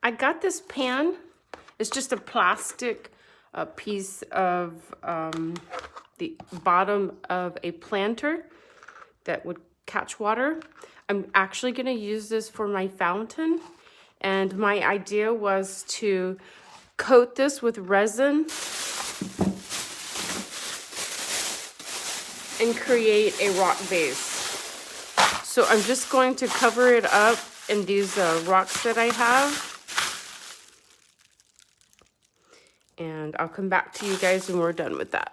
I got this pan. It's just a plastic piece of the bottom of a planter that would catch water. I'm actually going to use this for my fountain. And my idea was to coat this with resin and create a rock base. So I'm just going to cover it up in these rocks that I have. And I'll come back to you guys when we're done with that.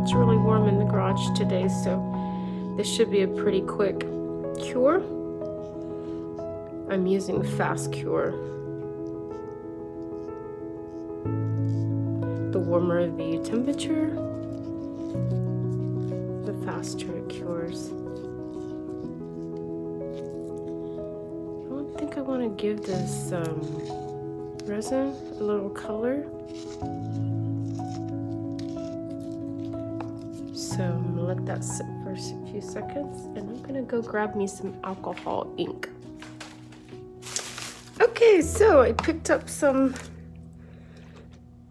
It's really warm in the garage today, so this should be a pretty quick cure. I'm using fast cure. The warmer the temperature, the faster it cures. I don't think I want to give this resin a little color. So I'm gonna let that sit for a few seconds, and I'm gonna go grab me some alcohol ink. Okay, so I picked up some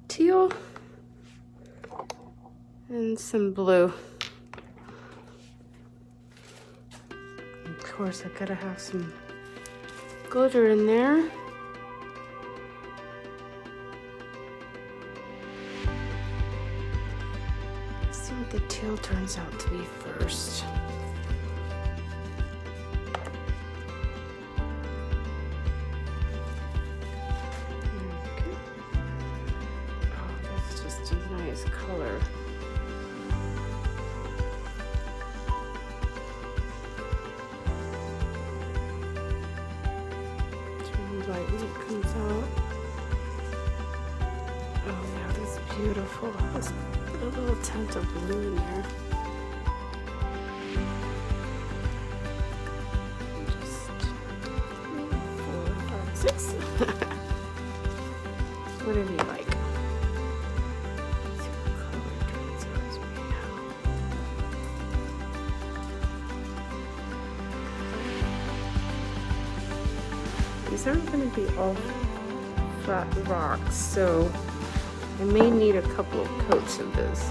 teal and some blue. Of course, I gotta have some glitter in there. The teal turns out to be first. Okay. Oh, that's just a nice color. It's really light when it comes out. Oh yeah, that's beautiful. That's a little tint of blue in there. Just 3, 4, 5, 6. Whatever you like. See what color it turns out as we know. These aren't going to be all flat rocks, so I may need a couple of coats of this.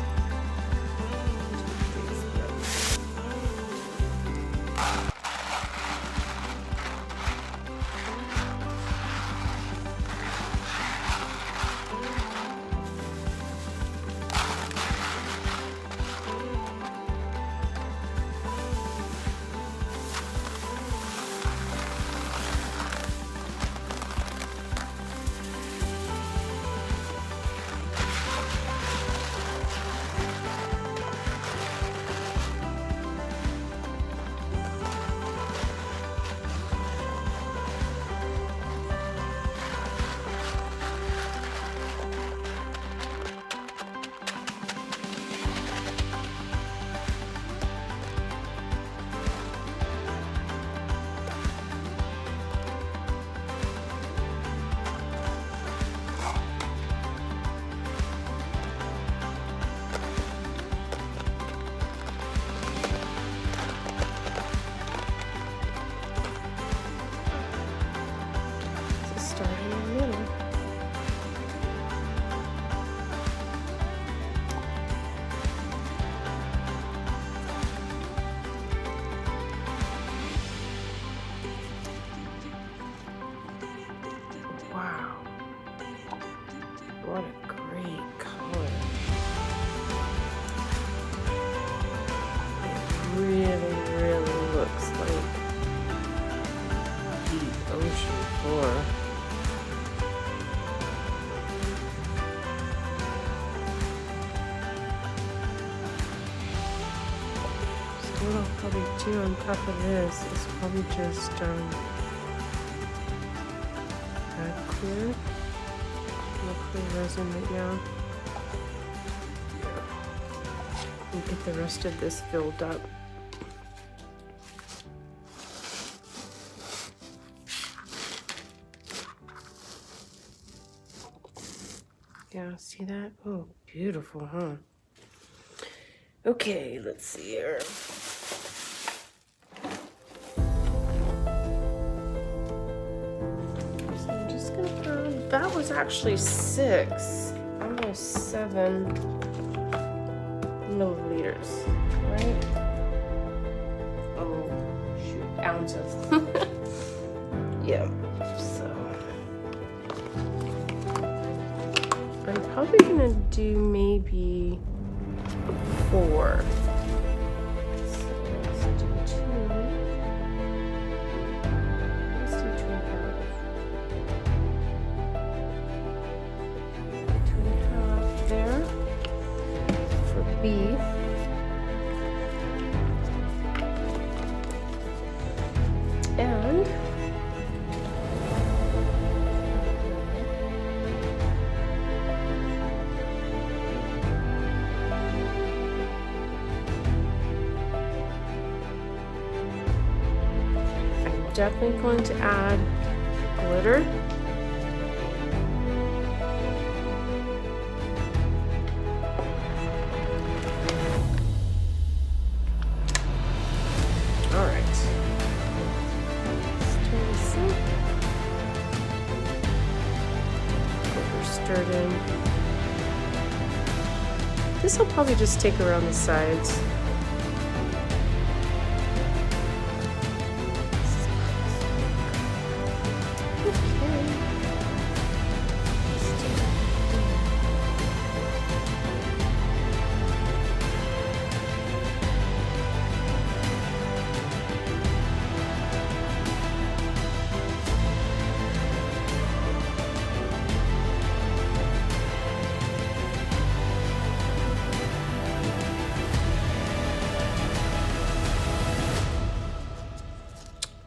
what I'll probably do on top of this is probably just add clear. No clear resin right now. And get the rest of this filled up. Yeah, see that? Oh, beautiful, huh? Okay, let's see here. So I'm just gonna put, that was actually 6, almost 7 milliliters, right? Oh, shoot, ounces. Yeah, so I'm probably gonna do maybe 4. So let's do 2. Let's do 2.5. 2.5 there for B. And definitely going to add glitter. All right. Let's turn this up. Glitter stirred in. This will probably just take around the sides.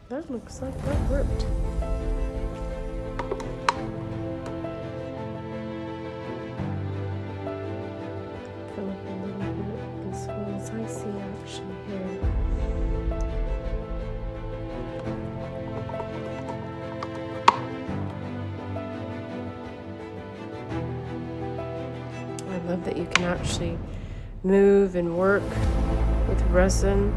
That looks like that worked. Fill up a little bit as well as I see action here. I love that you can actually move and work with resin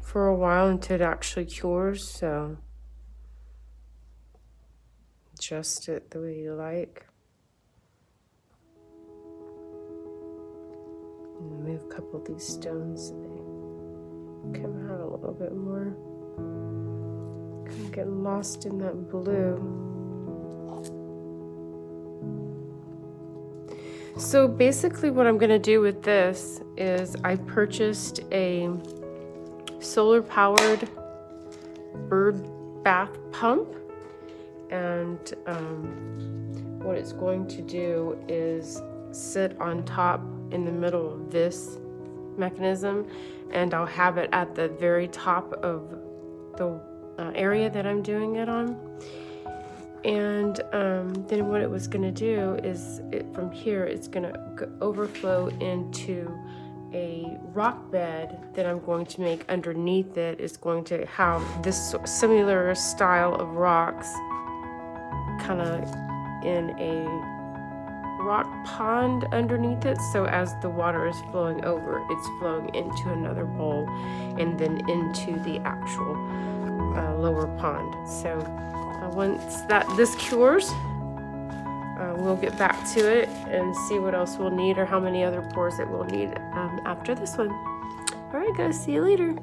for a while until it actually cures, so adjust it the way you like. And move a couple of these stones so they come out a little bit more. Kind of getting lost in that blue. So basically what I'm gonna do with this is I purchased a solar powered bird bath pump, and what it's going to do is sit on top in the middle of this mechanism, and I'll have it at the very top of the area that I'm doing it on. And then what it was going to do is from here it's going to overflow into a rock bed that I'm going to make underneath it. Is going to have this similar style of rocks kind of in a rock pond underneath it, so as the water is flowing over, it's flowing into another bowl and then into the actual lower pond. So once this cures, we'll get back to it and see what else we'll need or how many other pours it will need after this one. All right, guys, see you later.